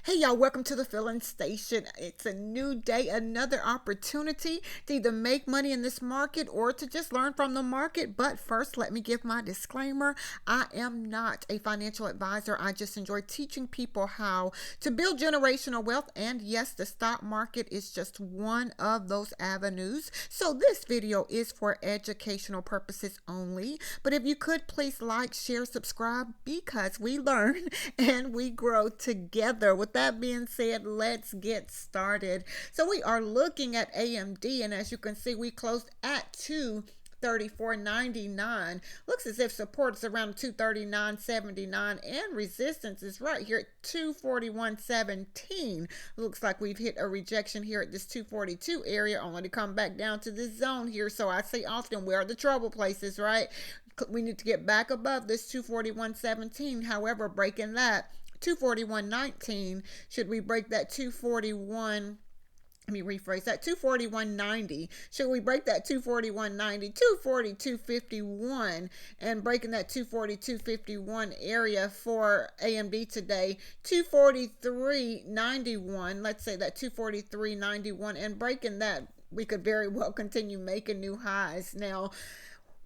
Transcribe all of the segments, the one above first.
Hey y'all, welcome to the Filling Station. It's a new day, another opportunity to either make money in this market or to just learn from the market. But first, let me give my disclaimer. I am not a financial advisor. I just enjoy teaching people how to build generational wealth. And yes, the stock market is just one of those avenues. So this video is for educational purposes only. But if you could please like, share, subscribe, because we learn and we grow together. With that being said, let's get started. So we are looking at AMD, and as you can see, we closed at 234.99. Looks as if support is around 239.79 and resistance is right here at 241.17. Looks like we've hit a rejection here at this 242 area, only to come back down to this zone here. So I say often, where are the trouble places, right? We need to get back above this 241.17. However, breaking that 241.19, should we break that 241, let me rephrase that, 241.90, should we break that 241.90, 242.51, and breaking that 242.51 area for AMD today, 243.91, let's say that 243.91, and breaking that, we could very well continue making new highs. Now,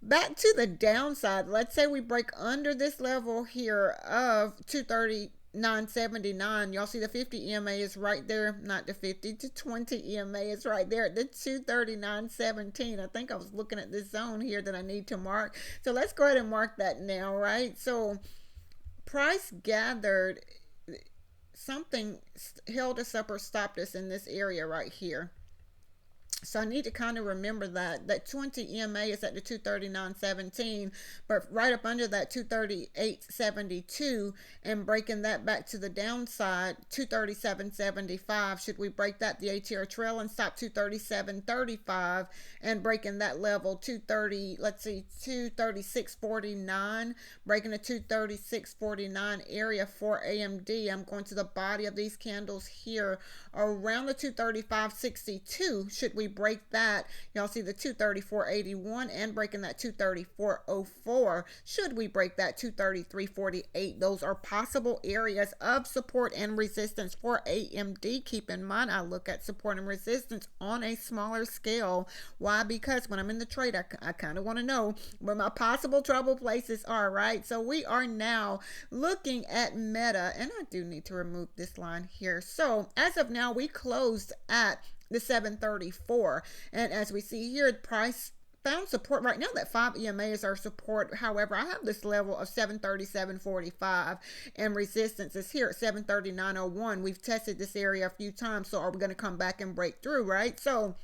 back to the downside, let's say we break under this level here of 239.79. Y'all see the 50 EMA is right there, not the 50 to 20 EMA is right there at the 239.17. I think I was looking at this zone here that I need to mark. So let's go ahead and mark that now, right? So price gathered, something held us up or stopped us in this area right here. So I need to kind of remember that 20 EMA is at the 239.17, but right up under that 238.72, and breaking that back to the downside, 237.75. Should we break that, the ATR trail, and stop 237.35, and breaking that level 230, let's see, 236.49, breaking the 236.49 area for AMD. I'm going to the body of these candles here around the 235.62. Should we break that, y'all see the 234.81, and breaking that 234.04. Should we break that 233.48, those are possible areas of support and resistance for AMD. Keep in mind, I look at support and resistance on a smaller scale. Why? Because when I'm in the trade, I kind of want to know where my possible trouble places are, right? So we are now looking at Meta, and I do need to remove this line here. So as of now, we closed at the 734, and as we see here, price found support right now. That 5 EMA is our support. However, I have this level of 737.45, and resistance is here at 739.01. We've tested this area a few times, so are we going to come back and break through, right? So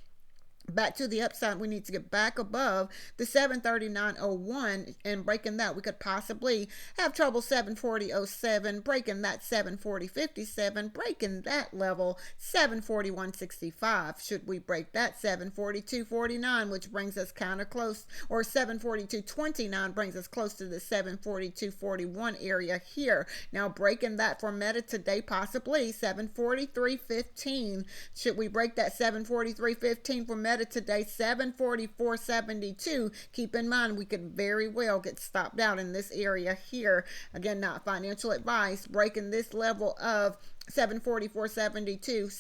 back to the upside, we need to get back above the 739.01, and breaking that, we could possibly have trouble 740.07, breaking that 740.57, breaking that level 741.65. Should we break that, 742.49, which brings us kind of close, or 742.29 brings us close to the 742.41 area here. Now breaking that for Meta today, possibly 743.15. Should we break that 743.15 for Meta today, 744.72. Keep in mind, we could very well get stopped out in this area here. Again, not financial advice. Breaking this level of 744.72,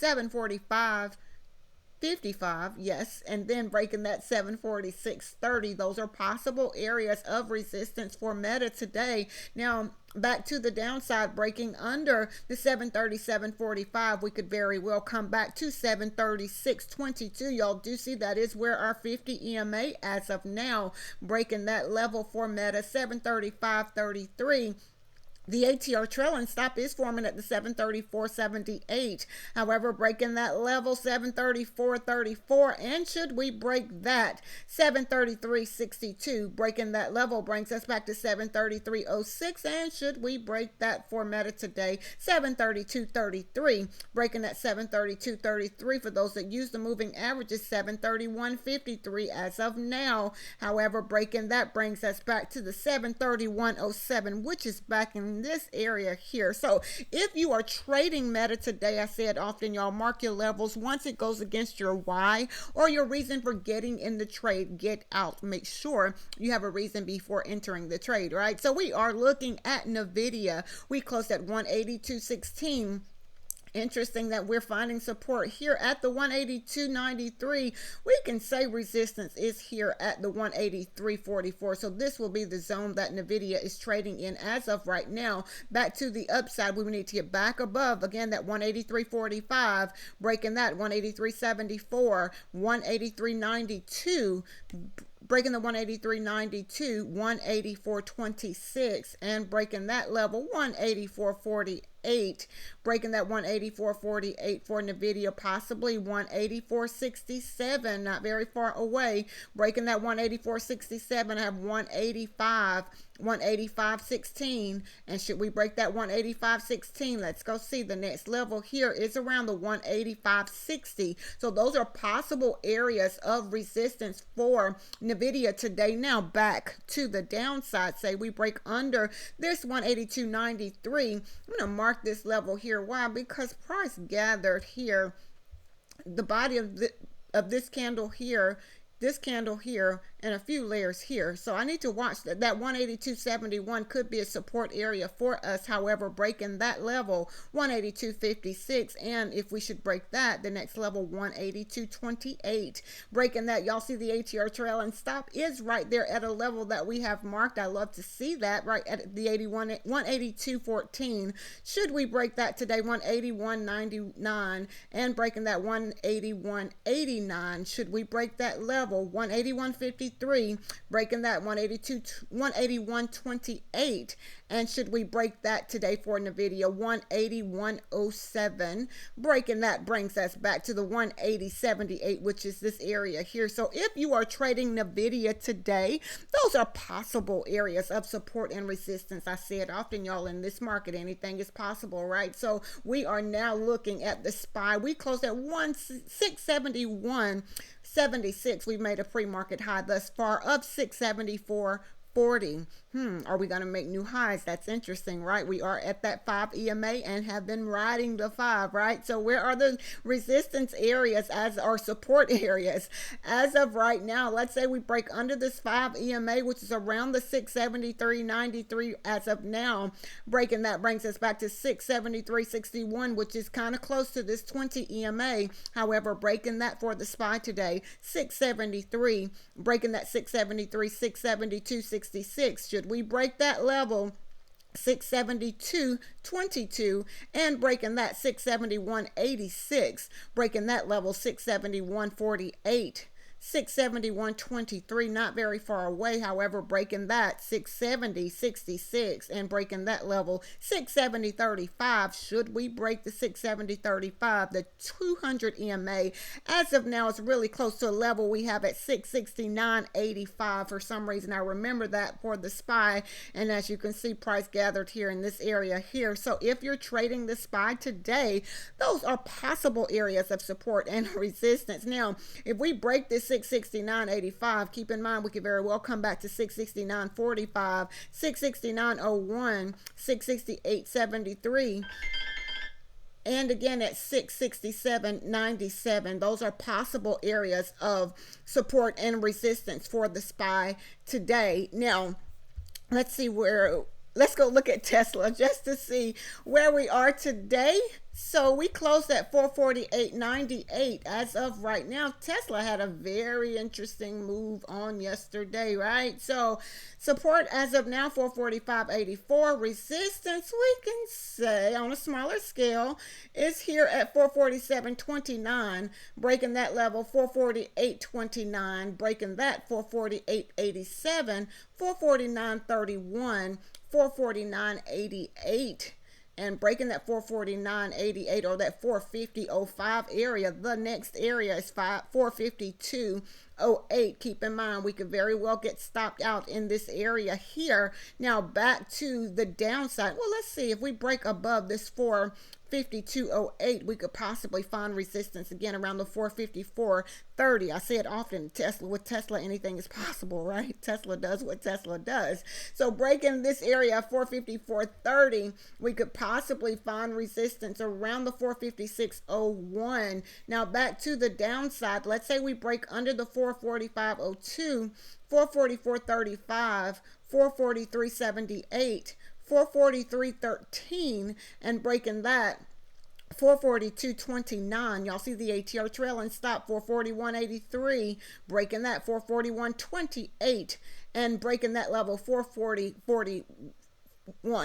745.55, yes, and then breaking that 746.30. Those are possible areas of resistance for Meta today. Now, back to the downside, breaking under the 737.45, we could very well come back to 736.22. Y'all do see that is where our 50 EMA as of now, breaking that level for Meta, 735.33. The ATR trailing stop is forming at the 734.78. However, breaking that level, 734.34, and should we break that, 733.62, breaking that level brings us back to 733.06, and should we break that for Meta today, 732.33, breaking that 732.33 for those that use the moving averages, 731.53 as of now. However, breaking that brings us back to the 731.07, which is back in this area here. So if you are trading Meta today, I said often, y'all mark your levels. Once it goes against your why or your reason for getting in the trade, get out. Make sure you have a reason before entering the trade, right? So we are looking at NVDA. We closed at 182.16. interesting that we're finding support here at the 182.93. We can say resistance is here at the 183.44. So this will be the zone that NVIDIA is trading in as of right now. Back to the upside, we need to get back above, again, that 183.45, breaking that 183.74, 183.92, breaking the 183.92, 184.26, and breaking that level, 184.48, breaking that 184.48 for NVIDIA, possibly 184.67, not very far away, breaking that 184.67, I have 185.16, and should we break that 185.16, let's go see. The next level here is around the 185.60. So those are possible areas of resistance for NVIDIA today. Now back to the downside, say we break under this 182.93. I'm going to mark this level here. Why? Because price gathered here, the body of this candle here, this candle here, and a few layers here. So I need to watch that. That 182.71 could be a support area for us. However, breaking that level, 182.56, and if we should break that, the next level, 182.28. Breaking that, y'all see the ATR trail and stop is right there at a level that we have marked. I love to see that right at the 182.14. Should we break that today, 181.99, and breaking that 181.89. Should we break that level, 181.53, breaking that 181.28, and should we break that today for NVIDIA, 181.07, breaking that brings us back to the 180.78, which is this area here. So if you are trading NVIDIA today, those are possible areas of support and resistance. I say it often, y'all, in this market, anything is possible, right? So we are now looking at the SPY. We closed at 671.76. We made a pre-market high thus far of 674.40. Are we going to make new highs? That's interesting, right? We are at that 5 EMA and have been riding the 5, right? So where are the resistance areas as our support areas? As of right now, let's say we break under this 5 EMA, which is around the 673.93 as of now. Breaking that brings us back to 673.61, which is kind of close to this 20 EMA. However, breaking that for the SPY today, 673, breaking that 673, 672.66. Should we break that level, 672.22, and breaking that 671.86, breaking that level, 671.48, 671.23, not very far away. However, breaking that 670.66 and breaking that level, 670.35. Should we break the 670.35, the 200 EMA as of now is really close to a level we have at 669.85. For some reason, I remember that for the SPY, and as you can see, price gathered here in this area here. So if you're trading the SPY today, those are possible areas of support and resistance. Now, if we break this 669.85, keep in mind we could very well come back to 669.45, 669.01, 668.73, and again at 667.97. Those are possible areas of support and resistance for the SPY today. Now, let's go look at Tesla just to see where we are today. So we closed at 448.98 as of right now. Tesla had a very interesting move on yesterday, right? So support as of now, 445.84. Resistance, we can say on a smaller scale, is here at 447.29, breaking that level, 448.29, breaking that 448.87, 449.31, 449.88. and breaking that 449.88 or that 450.05 area. The next area is 452.08. Keep in mind, we could very well get stopped out in this area here. Now back to the downside. Well, let's see if we break above this 452.08, we could possibly find resistance again around the 454.30. I say it often, with Tesla, anything is possible, right? Tesla does what Tesla does. So breaking this area, 454.30, we could possibly find resistance around the 456.01. Now back to the downside. Let's say we break under the 445.02, 444.35, 443.78, 443.13, and breaking that, 442.29. Y'all see the ATR trail and stop 441.83, breaking that 441.28 and breaking that level 440.41.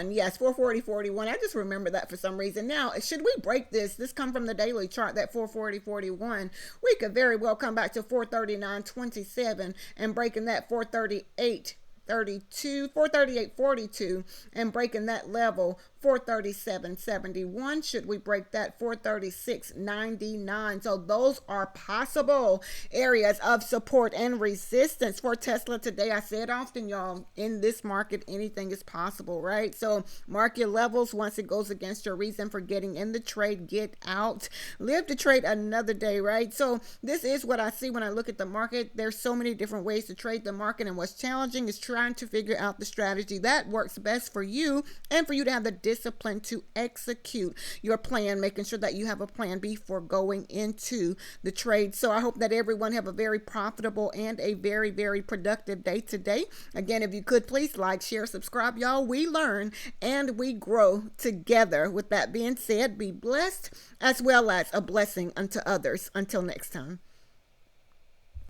Yes, 440.41. I just remember that for some reason. Now, should we break this come from the daily chart, that 440.41, we could very well come back to 439.27 and breaking that 438.42 and breaking that level 437.71. Should we break that 436.99? So those are possible areas of support and resistance for Tesla today. I said often, y'all, in this market anything is possible, right? So mark your levels. Once it goes against your reason for getting in the trade, get out. Live to trade another day, right? So this is what I see when I look at the market. There's so many different ways to trade the market, and what's challenging is trying to figure out the strategy that works best for you and for you to have the discipline to execute your plan, making sure that you have a plan before going into the trade. So I hope that everyone have a very profitable and a very, very productive day today. Again, if you could please like, share, subscribe, y'all. We learn and we grow together. With that being said, be blessed as well as a blessing unto others. Until next time.